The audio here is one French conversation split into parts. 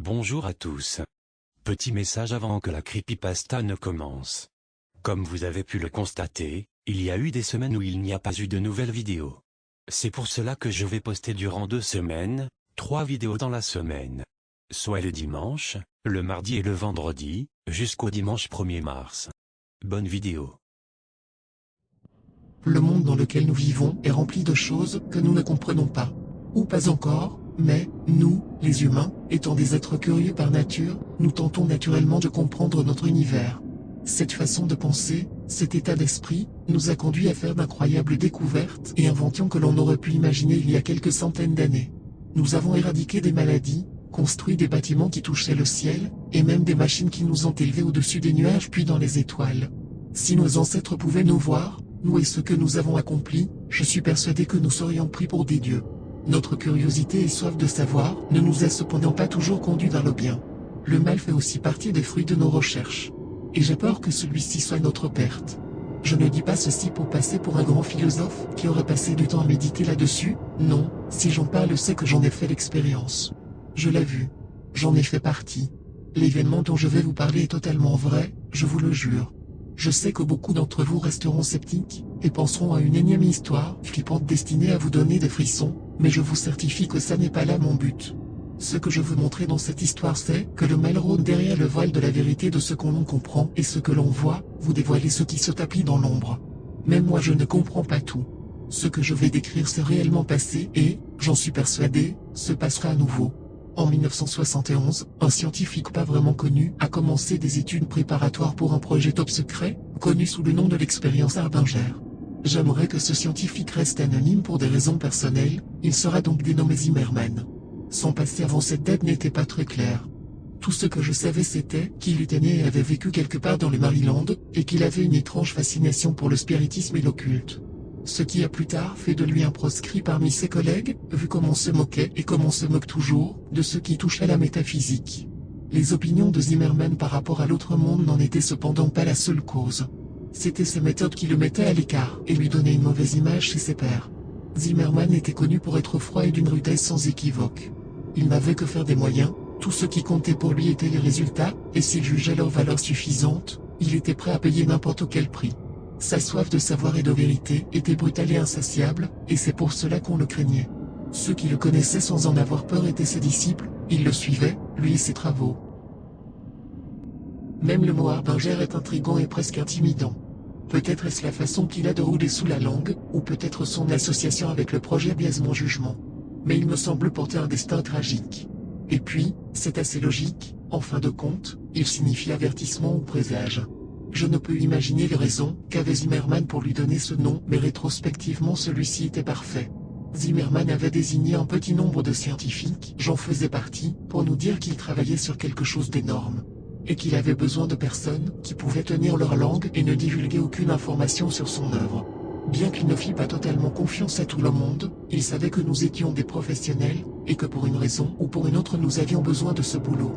Bonjour à tous. Petit message avant que la creepypasta ne commence. Comme vous avez pu le constater, il y a eu des semaines où il n'y a pas eu de nouvelles vidéos. C'est pour cela que je vais poster durant 2 semaines, 3 vidéos dans la semaine. Soit le dimanche, le mardi et le vendredi, jusqu'au dimanche 1er mars. Bonne vidéo. Le monde dans lequel nous vivons est rempli de choses que nous ne comprenons pas. Ou pas encore, mais, nous, les humains, étant des êtres curieux par nature, nous tentons naturellement de comprendre notre univers. Cette façon de penser, cet état d'esprit, nous a conduit à faire d'incroyables découvertes et inventions que l'on aurait pu imaginer il y a quelques centaines d'années. Nous avons éradiqué des maladies, construit des bâtiments qui touchaient le ciel, et même des machines qui nous ont élevés au-dessus des nuages puis dans les étoiles. Si nos ancêtres pouvaient nous voir, nous et ce que nous avons accompli, je suis persuadé que nous serions pris pour des dieux. Notre curiosité et soif de savoir ne nous a cependant pas toujours conduits vers le bien. Le mal fait aussi partie des fruits de nos recherches. Et j'ai peur que celui-ci soit notre perte. Je ne dis pas ceci pour passer pour un grand philosophe qui aurait passé du temps à méditer là-dessus, non, si j'en parle c'est que j'en ai fait l'expérience. Je l'ai vu. J'en ai fait partie. L'événement dont je vais vous parler est totalement vrai, je vous le jure. Je sais que beaucoup d'entre vous resteront sceptiques, et penseront à une énième histoire flippante destinée à vous donner des frissons, mais je vous certifie que ça n'est pas là mon but. Ce que je veux montrer dans cette histoire c'est que le mal rôde derrière le voile de la vérité de ce qu'on comprend et ce que l'on voit, vous dévoilez ce qui se tapit dans l'ombre. Même moi je ne comprends pas tout. Ce que je vais décrire s'est réellement passé et, j'en suis persuadé, se passera à nouveau. En 1971, un scientifique pas vraiment connu a commencé des études préparatoires pour un projet top secret, connu sous le nom de l'expérience Harbinger. J'aimerais que ce scientifique reste anonyme pour des raisons personnelles, il sera donc dénommé Zimmerman. Son passé avant cette date n'était pas très clair. Tout ce que je savais c'était qu'il était né et avait vécu quelque part dans le Maryland, et qu'il avait une étrange fascination pour le spiritisme et l'occulte. Ce qui a plus tard fait de lui un proscrit parmi ses collègues, vu comme on se moquait et comme on se moque toujours, de ce qui touche à la métaphysique. Les opinions de Zimmerman par rapport à l'autre monde n'en étaient cependant pas la seule cause. C'était ses méthodes qui le mettaient à l'écart et lui donnaient une mauvaise image chez ses pairs. Zimmerman était connu pour être froid et d'une rudesse sans équivoque. Il n'avait que faire des moyens, tout ce qui comptait pour lui était les résultats, et s'il jugeait leur valeur suffisante, il était prêt à payer n'importe quel prix. Sa soif de savoir et de vérité était brutale et insatiable, et c'est pour cela qu'on le craignait. Ceux qui le connaissaient sans en avoir peur étaient ses disciples, ils le suivaient, lui et ses travaux. Même le mot Harbinger est intrigant et presque intimidant. Peut-être est-ce la façon qu'il a de rouler sous la langue, ou peut-être son association avec le projet biaise mon jugement. Mais il me semble porter un destin tragique. Et puis, c'est assez logique, en fin de compte, il signifie avertissement ou présage. Je ne peux imaginer les raisons qu'avait Zimmerman pour lui donner ce nom, mais rétrospectivement celui-ci était parfait. Zimmerman avait désigné un petit nombre de scientifiques, j'en faisais partie, pour nous dire qu'il travaillait sur quelque chose d'énorme. Et qu'il avait besoin de personnes qui pouvaient tenir leur langue et ne divulguer aucune information sur son œuvre. Bien qu'il ne fît pas totalement confiance à tout le monde, il savait que nous étions des professionnels, et que pour une raison ou pour une autre nous avions besoin de ce boulot.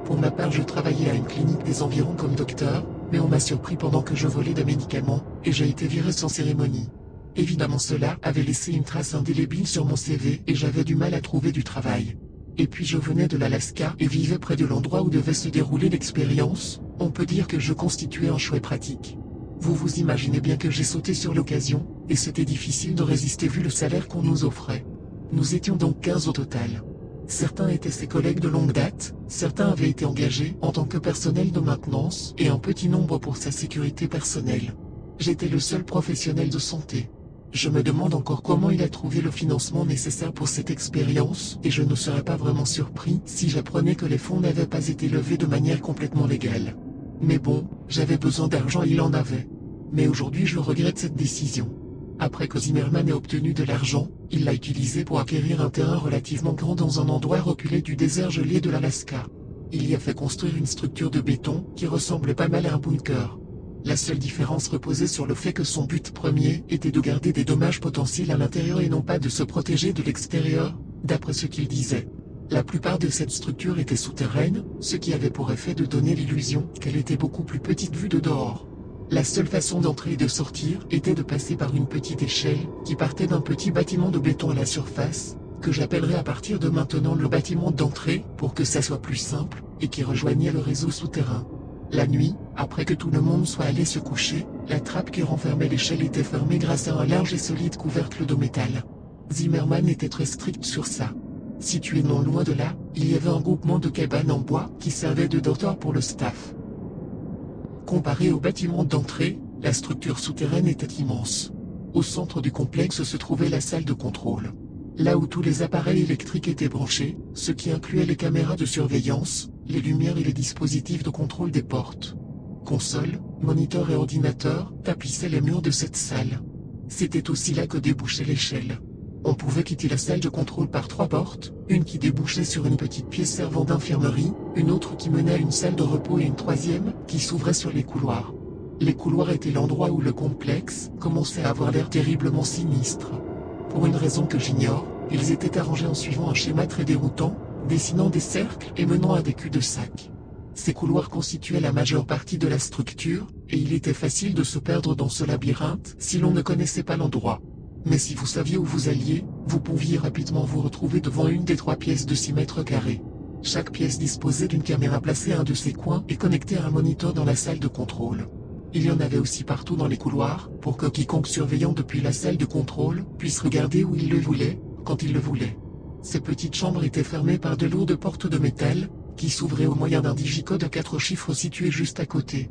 Pour ma part je travaillais à une clinique des environs comme docteur, mais on m'a surpris pendant que je volais des médicaments, et j'ai été viré sans cérémonie. Évidemment cela avait laissé une trace indélébile sur mon CV et j'avais du mal à trouver du travail. Et puis je venais de l'Alaska et vivais près de l'endroit où devait se dérouler l'expérience, on peut dire que je constituais un choix pratique. Vous vous imaginez bien que j'ai sauté sur l'occasion, et c'était difficile de résister vu le salaire qu'on nous offrait. Nous étions donc 15 au total. Certains étaient ses collègues de longue date, certains avaient été engagés en tant que personnel de maintenance et un petit nombre pour sa sécurité personnelle. J'étais le seul professionnel de santé. Je me demande encore comment il a trouvé le financement nécessaire pour cette expérience et je ne serais pas vraiment surpris si j'apprenais que les fonds n'avaient pas été levés de manière complètement légale. Mais bon, j'avais besoin d'argent et il en avait. Mais aujourd'hui je regrette cette décision. Après que Zimmerman ait obtenu de l'argent, il l'a utilisé pour acquérir un terrain relativement grand dans un endroit reculé du désert gelé de l'Alaska. Il y a fait construire une structure de béton qui ressemblait pas mal à un bunker. La seule différence reposait sur le fait que son but premier était de garder des dommages potentiels à l'intérieur et non pas de se protéger de l'extérieur, d'après ce qu'il disait. La plupart de cette structure était souterraine, ce qui avait pour effet de donner l'illusion qu'elle était beaucoup plus petite vue de dehors. La seule façon d'entrer et de sortir était de passer par une petite échelle qui partait d'un petit bâtiment de béton à la surface, que j'appellerai à partir de maintenant le bâtiment d'entrée, pour que ça soit plus simple, et qui rejoignait le réseau souterrain. La nuit, après que tout le monde soit allé se coucher, la trappe qui renfermait l'échelle était fermée grâce à un large et solide couvercle de métal. Zimmerman était très strict sur ça. Situé non loin de là, il y avait un groupement de cabanes en bois qui servait de dortoir pour le staff. Comparé au bâtiment d'entrée, la structure souterraine était immense. Au centre du complexe se trouvait la salle de contrôle. Là où tous les appareils électriques étaient branchés, ce qui incluait les caméras de surveillance, les lumières et les dispositifs de contrôle des portes. Consoles, moniteurs et ordinateurs tapissaient les murs de cette salle. C'était aussi là que débouchait l'échelle. On pouvait quitter la salle de contrôle par 3 portes, une qui débouchait sur une petite pièce servant d'infirmerie, une autre qui menait à une salle de repos et une troisième qui s'ouvrait sur les couloirs. Les couloirs étaient l'endroit où le complexe commençait à avoir l'air terriblement sinistre. Pour une raison que j'ignore, ils étaient arrangés en suivant un schéma très déroutant, dessinant des cercles et menant à des culs-de-sac. Ces couloirs constituaient la majeure partie de la structure, et il était facile de se perdre dans ce labyrinthe si l'on ne connaissait pas l'endroit. Mais si vous saviez où vous alliez, vous pouviez rapidement vous retrouver devant une des 3 pièces de 6 mètres carrés. Chaque pièce disposait d'une caméra placée à un de ses coins et connectée à un moniteur dans la salle de contrôle. Il y en avait aussi partout dans les couloirs, pour que quiconque surveillant depuis la salle de contrôle puisse regarder où il le voulait, quand il le voulait. Ces petites chambres étaient fermées par de lourdes portes de métal, qui s'ouvraient au moyen d'un digicode à 4 chiffres situé juste à côté.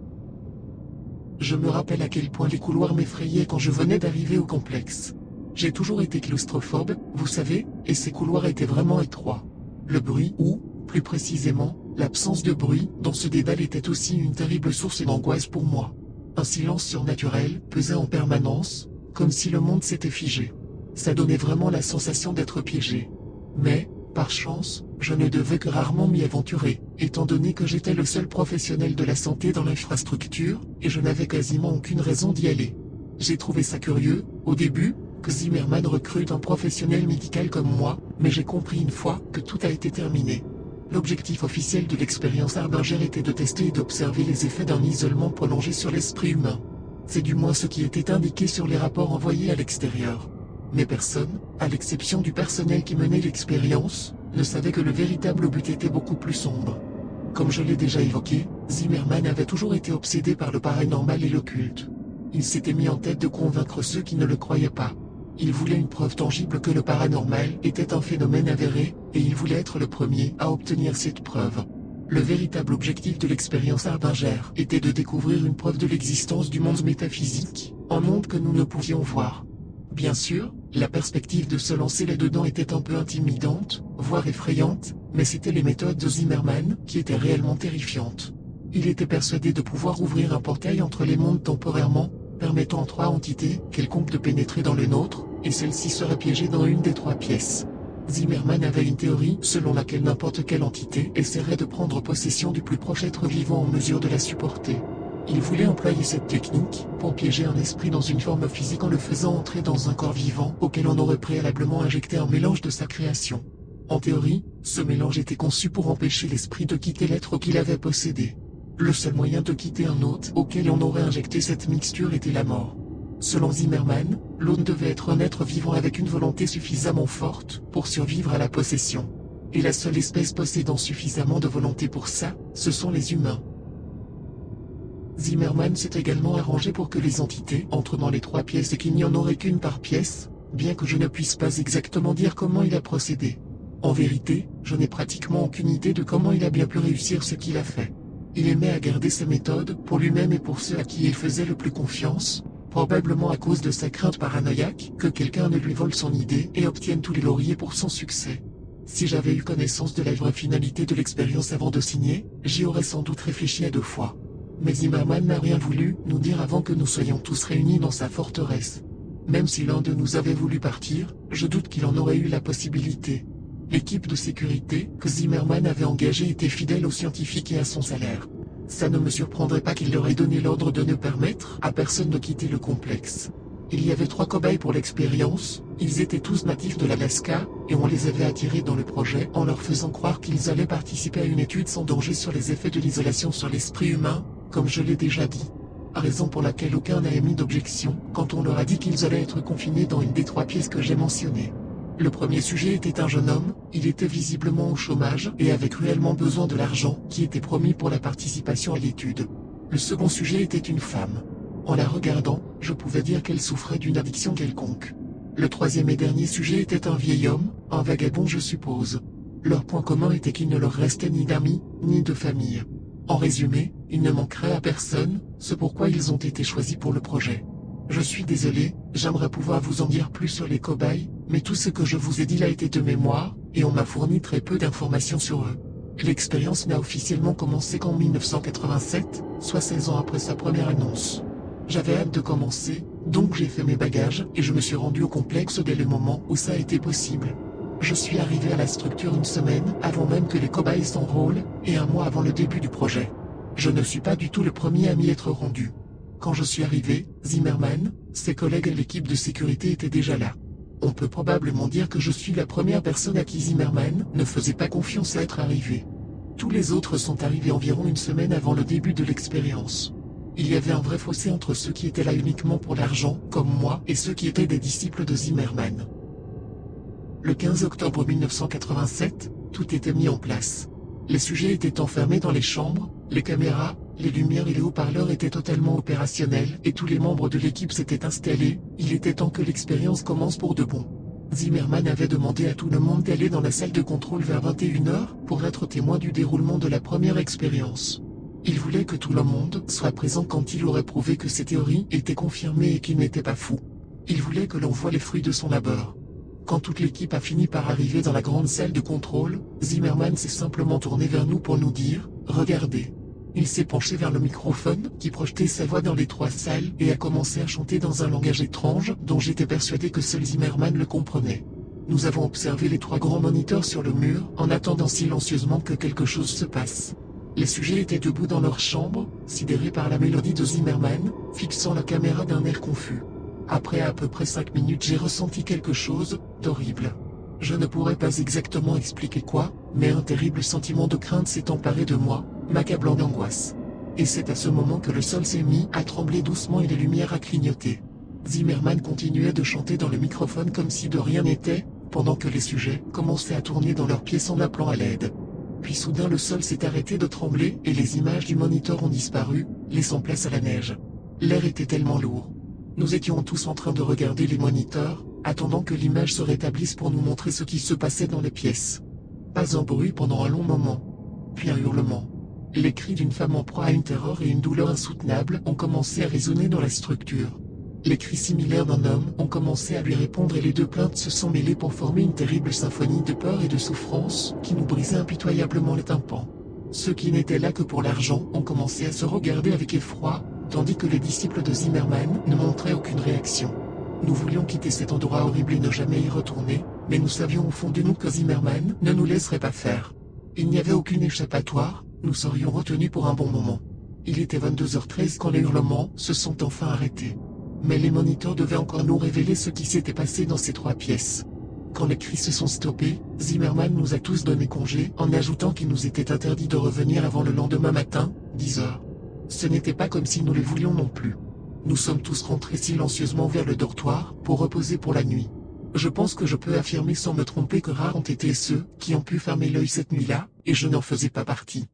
Je me rappelle à quel point les couloirs m'effrayaient quand je venais d'arriver au complexe. J'ai toujours été claustrophobe, vous savez, et ces couloirs étaient vraiment étroits. Le bruit, ou, plus précisément, l'absence de bruit, dans ce dédale était aussi une terrible source d'angoisse pour moi. Un silence surnaturel pesait en permanence, comme si le monde s'était figé. Ça donnait vraiment la sensation d'être piégé. Mais, par chance, je ne devais que rarement m'y aventurer, étant donné que j'étais le seul professionnel de la santé dans l'infrastructure, et je n'avais quasiment aucune raison d'y aller. J'ai trouvé ça curieux, au début, que Zimmerman recrute un professionnel médical comme moi, mais j'ai compris une fois que tout a été terminé. L'objectif officiel de l'expérience Harbinger était de tester et d'observer les effets d'un isolement prolongé sur l'esprit humain. C'est du moins ce qui était indiqué sur les rapports envoyés à l'extérieur. Mais personne, à l'exception du personnel qui menait l'expérience, ne savait que le véritable but était beaucoup plus sombre. Comme je l'ai déjà évoqué, Zimmerman avait toujours été obsédé par le paranormal et l'occulte. Il s'était mis en tête de convaincre ceux qui ne le croyaient pas. Il voulait une preuve tangible que le paranormal était un phénomène avéré, et il voulait être le premier à obtenir cette preuve. Le véritable objectif de l'expérience Harbinger était de découvrir une preuve de l'existence du monde métaphysique, un monde que nous ne pouvions voir. Bien sûr, la perspective de se lancer là-dedans était un peu intimidante, voire effrayante, mais c'étaient les méthodes de Zimmerman qui étaient réellement terrifiantes. Il était persuadé de pouvoir ouvrir un portail entre les mondes temporairement, permettant à 3 entités quelconques de pénétrer dans le nôtre, et celle-ci serait piégée dans une des 3 pièces. Zimmerman avait une théorie selon laquelle n'importe quelle entité essaierait de prendre possession du plus proche être vivant en mesure de la supporter. Il voulait employer cette technique pour piéger un esprit dans une forme physique en le faisant entrer dans un corps vivant auquel on aurait préalablement injecté un mélange de sa création. En théorie, ce mélange était conçu pour empêcher l'esprit de quitter l'être qu'il avait possédé. Le seul moyen de quitter un hôte auquel on aurait injecté cette mixture était la mort. Selon Zimmerman, l'hôte devait être un être vivant avec une volonté suffisamment forte pour survivre à la possession. Et la seule espèce possédant suffisamment de volonté pour ça, ce sont les humains. Zimmerman s'est également arrangé pour que les entités entrent dans les 3 pièces et qu'il n'y en aurait qu'une par pièce, bien que je ne puisse pas exactement dire comment il a procédé. En vérité, je n'ai pratiquement aucune idée de comment il a bien pu réussir ce qu'il a fait. Il aimait à garder ses méthodes pour lui-même et pour ceux à qui il faisait le plus confiance, probablement à cause de sa crainte paranoïaque que quelqu'un ne lui vole son idée et obtienne tous les lauriers pour son succès. Si j'avais eu connaissance de la vraie finalité de l'expérience avant de signer, j'y aurais sans doute réfléchi à 2 fois. Mais Zimmerman n'a rien voulu nous dire avant que nous soyons tous réunis dans sa forteresse. Même si l'un de nous avait voulu partir, je doute qu'il en aurait eu la possibilité. L'équipe de sécurité que Zimmerman avait engagée était fidèle aux scientifiques et à son salaire. Ça ne me surprendrait pas qu'il leur ait donné l'ordre de ne permettre à personne de quitter le complexe. Il y avait 3 cobayes pour l'expérience, ils étaient tous natifs de l'Alaska, et on les avait attirés dans le projet en leur faisant croire qu'ils allaient participer à une étude sans danger sur les effets de l'isolation sur l'esprit humain, comme je l'ai déjà dit. Raison pour laquelle aucun n'a émis d'objection quand on leur a dit qu'ils allaient être confinés dans une des 3 pièces que j'ai mentionnées. Le premier sujet était un jeune homme, il était visiblement au chômage et avait cruellement besoin de l'argent qui était promis pour la participation à l'étude. Le second sujet était une femme. En la regardant, je pouvais dire qu'elle souffrait d'une addiction quelconque. Le troisième et dernier sujet était un vieil homme, un vagabond je suppose. Leur point commun était qu'il ne leur restait ni d'amis, ni de famille. En résumé, ils ne manqueraient à personne, c'est pourquoi ils ont été choisis pour le projet. Je suis désolé, j'aimerais pouvoir vous en dire plus sur les cobayes, mais tout ce que je vous ai dit là était de mémoire, et on m'a fourni très peu d'informations sur eux. L'expérience n'a officiellement commencé qu'en 1987, soit 16 ans après sa première annonce. J'avais hâte de commencer, donc j'ai fait mes bagages, et je me suis rendu au complexe dès le moment où ça a été possible. Je suis arrivé à la structure une semaine avant même que les cobayes s'enrôlent, et un mois avant le début du projet. Je ne suis pas du tout le premier à m'y être rendu. Quand je suis arrivé, Zimmerman, ses collègues et l'équipe de sécurité étaient déjà là. On peut probablement dire que je suis la première personne à qui Zimmerman ne faisait pas confiance à être arrivé. Tous les autres sont arrivés environ une semaine avant le début de l'expérience. Il y avait un vrai fossé entre ceux qui étaient là uniquement pour l'argent, comme moi, et ceux qui étaient des disciples de Zimmerman. Le 15 octobre 1987, tout était mis en place. Les sujets étaient enfermés dans les chambres, les caméras, les lumières et les haut-parleurs étaient totalement opérationnels et tous les membres de l'équipe s'étaient installés, il était temps que l'expérience commence pour de bon. Zimmerman avait demandé à tout le monde d'aller dans la salle de contrôle vers 21h pour être témoin du déroulement de la première expérience. Il voulait que tout le monde soit présent quand il aurait prouvé que ses théories étaient confirmées et qu'il n'était pas fou. Il voulait que l'on voie les fruits de son labeur. Quand toute l'équipe a fini par arriver dans la grande salle de contrôle, Zimmerman s'est simplement tourné vers nous pour nous dire « Regardez ». Il s'est penché vers le microphone, qui projetait sa voix dans les trois salles, et a commencé à chanter dans un langage étrange, dont j'étais persuadé que seul Zimmerman le comprenait. Nous avons observé les trois grands moniteurs sur le mur, en attendant silencieusement que quelque chose se passe. Les sujets étaient debout dans leur chambre, sidérés par la mélodie de Zimmerman, fixant la caméra d'un air confus. Après à peu près 5 minutes, j'ai ressenti quelque chose d'horrible. Je ne pourrais pas exactement expliquer quoi, mais un terrible sentiment de crainte s'est emparé de moi, m'accablant d'angoisse. Et c'est à ce moment que le sol s'est mis à trembler doucement et les lumières à clignoter. Zimmerman continuait de chanter dans le microphone comme si de rien n'était, pendant que les sujets commençaient à tourner dans leur pièce en appelant à l'aide. Puis soudain le sol s'est arrêté de trembler et les images du moniteur ont disparu, laissant place à la neige. L'air était tellement lourd. Nous étions tous en train de regarder les moniteurs, attendant que l'image se rétablisse pour nous montrer ce qui se passait dans les pièces. Pas un bruit pendant un long moment. Puis un hurlement. Les cris d'une femme en proie à une terreur et une douleur insoutenable ont commencé à résonner dans la structure. Les cris similaires d'un homme ont commencé à lui répondre et les deux plaintes se sont mêlées pour former une terrible symphonie de peur et de souffrance qui nous brisait impitoyablement les tympans. Ceux qui n'étaient là que pour l'argent ont commencé à se regarder avec effroi, tandis que les disciples de Zimmerman ne montraient aucune réaction. Nous voulions quitter cet endroit horrible et ne jamais y retourner, mais nous savions au fond de nous que Zimmerman ne nous laisserait pas faire. Il n'y avait aucune échappatoire, nous serions retenus pour un bon moment. Il était 22h13 quand les hurlements se sont enfin arrêtés. Mais les moniteurs devaient encore nous révéler ce qui s'était passé dans ces trois pièces. Quand les cris se sont stoppés, Zimmerman nous a tous donné congé en ajoutant qu'il nous était interdit de revenir avant le lendemain matin, 10h. Ce n'était pas comme si nous le voulions non plus. Nous sommes tous rentrés silencieusement vers le dortoir pour reposer pour la nuit. Je pense que je peux affirmer sans me tromper que rares ont été ceux qui ont pu fermer l'œil cette nuit-là, et je n'en faisais pas partie.